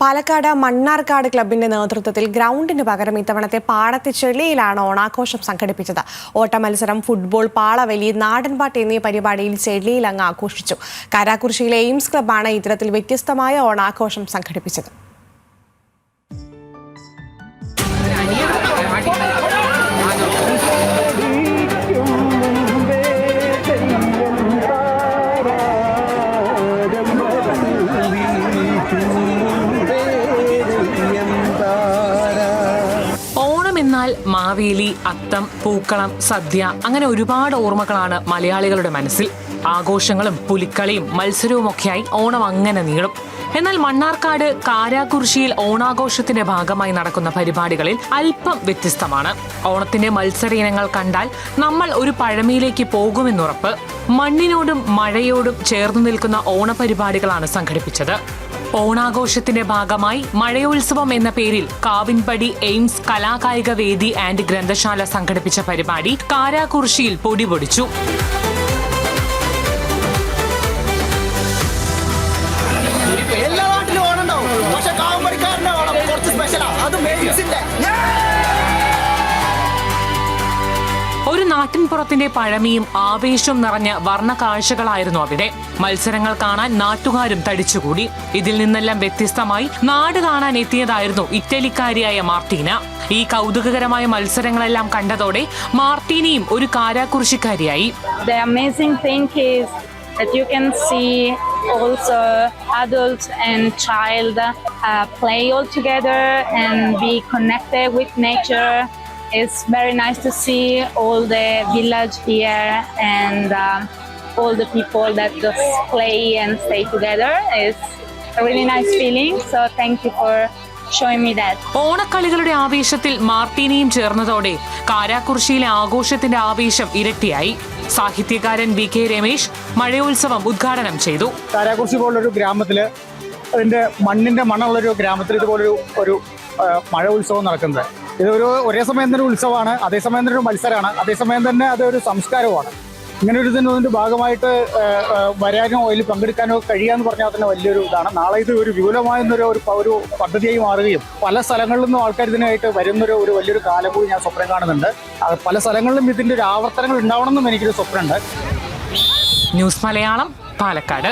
പാലക്കാട് മണ്ണാർക്കാട് ക്ലബിന്റെ നേതൃത്വത്തിൽ ഗ്രൗണ്ടിന് പകരം ഇത്തവണത്തെ പാടത്തെ ചെളിയിലാണ് ഓണാഘോഷം സംഘടിപ്പിച്ചത്. ഓട്ട മത്സരം, ഫുട്ബോൾ, പാളവലി, നാടൻപാട്ട് എന്നീ പരിപാടിയിൽ ചെളിയിൽ അങ്ങ് ആഘോഷിച്ചു. കാരാക്കുറിശ്ശിയിലെ എയിംസ് ക്ലബ്ബാണ് ഇത്തരത്തിൽ വ്യത്യസ്തമായ ഓണാഘോഷം സംഘടിപ്പിച്ചത്. എന്നാൽ മാവേലി, അത്തം, പൂക്കളം, സദ്യ അങ്ങനെ ഒരുപാട് ഓർമ്മകളാണ് മലയാളികളുടെ മനസ്സിൽ. ആഘോഷങ്ങളും പുലിക്കളിയും മത്സരവുമൊക്കെയായി ഓണം അങ്ങനെ നീളും. എന്നാൽ മണ്ണാർക്കാട് കാരാക്കുറിശ്ശിയിൽ ഓണാഘോഷത്തിന്റെ ഭാഗമായി നടക്കുന്ന പരിപാടികളിൽ അല്പം വ്യത്യസ്തമാണ്. ഓണത്തിന്റെ മത്സര ഇനങ്ങൾ കണ്ടാൽ നമ്മൾ ഒരു പഴമയിലേക്ക് പോകുമെന്നുറപ്പ്. മണ്ണിനോടും മഴയോടും ചേർന്നു നിൽക്കുന്ന ഓണപരിപാടികളാണ് സംഘടിപ്പിച്ചത്. ഓണാഘോഷത്തിന്റെ ഭാഗമായി മഴയോത്സവം എന്ന പേരിൽ കാവിൻപടി എയിംസ് കലാകായിക വേദി ആൻഡ് ഗ്രന്ഥശാല സംഘടിപ്പിച്ച പരിപാടി കാരാക്കുറിശ്ശിയിൽ പൊടിപൊടിച്ചു. എല്ലാ നാട്ടിലും ഓണം ഉണ്ടാവും, പക്ഷെ കാവമ്പടിക്കാരന്റെ ഓണം കുറച്ച് സ്പെഷ്യലാണ്. അതും ഒരു നാട്ടിൻപുറത്തിന്റെ പഴമയും ആവേശവും നിറഞ്ഞ വർണ്ണ കാഴ്ചകളായിരുന്നു അവിടെ. മത്സരങ്ങൾ കാണാൻ നാട്ടുകാരും തടിച്ചുകൂടി. ഇതിൽ നിന്നെല്ലാം വ്യത്യസ്തമായി നാട് കാണാൻ എത്തിയതായിരുന്നു ഇറ്റലിക്കാരിയായ മാർട്ടീന. ഈ കൗതുകകരമായ മത്സരങ്ങളെല്ലാം കണ്ടതോടെ മാർട്ടീനയും ഒരു കാരാക്കുറിശ്ശിക്കാരിയായി. That you can see also adults and child play all together and be connected with nature. It's very nice to see all the village here and all the people that just play and stay together. It's a really nice feeling. So thank you for showing me that. ഓണക്കളികളുടെ ആവേശത്തിൽ മാർട്ടീനയും ചേർന്നതോടെ കാരാക്കുറിശ്ശിയിലെ ആഘോഷത്തിന്റെ ആവേശം ഇരട്ടിയായി. സാഹിത്യകാരൻ VK Ramesh മഴയോത്സവം ഉദ്ഘാടനം ചെയ്തു. കാരാക്കുറിശ്ശി പോലുള്ളൊരു ഗ്രാമത്തില്, അതിന്റെ മണ്ണിന്റെ മണ്ണുള്ളൊരു ഗ്രാമത്തിൽ ഇതുപോലൊരു ഒരു മഴ ഉത്സവം നടക്കുന്നത്, ഇതൊരു ഒരേ സമയം തന്നെ ഒരു ഉത്സവമാണ്, അതേസമയം തന്നെ ഒരു മത്സരമാണ്, അതേസമയം തന്നെ അതൊരു സംസ്കാരവുമാണ്. ഇങ്ങനെ ഒരു ഇതിൻ്റെ ഭാഗമായിട്ട് വരാനോ അതിൽ പങ്കെടുക്കാനോ കഴിയാന്ന് പറഞ്ഞാൽ തന്നെ വലിയൊരു ഇതാണ്. നാളെ ഇത് ഒരു വിപുലമായൊരു ഒരു പദ്ധതിയായി മാറുകയും പല സ്ഥലങ്ങളിൽ നിന്നും ആൾക്കാർ ഇതിനായിട്ട് വരുന്നൊരു വലിയൊരു കാലം കൂടി ഞാൻ സ്വപ്നം കാണുന്നുണ്ട്. പല സ്ഥലങ്ങളിലും ഇതിൻ്റെ ഒരു ആവർത്തനങ്ങൾ ഉണ്ടാവണമെന്നും എനിക്കൊരു സ്വപ്നമുണ്ട്. ന്യൂസ് മലയാളം, പാലക്കാട്.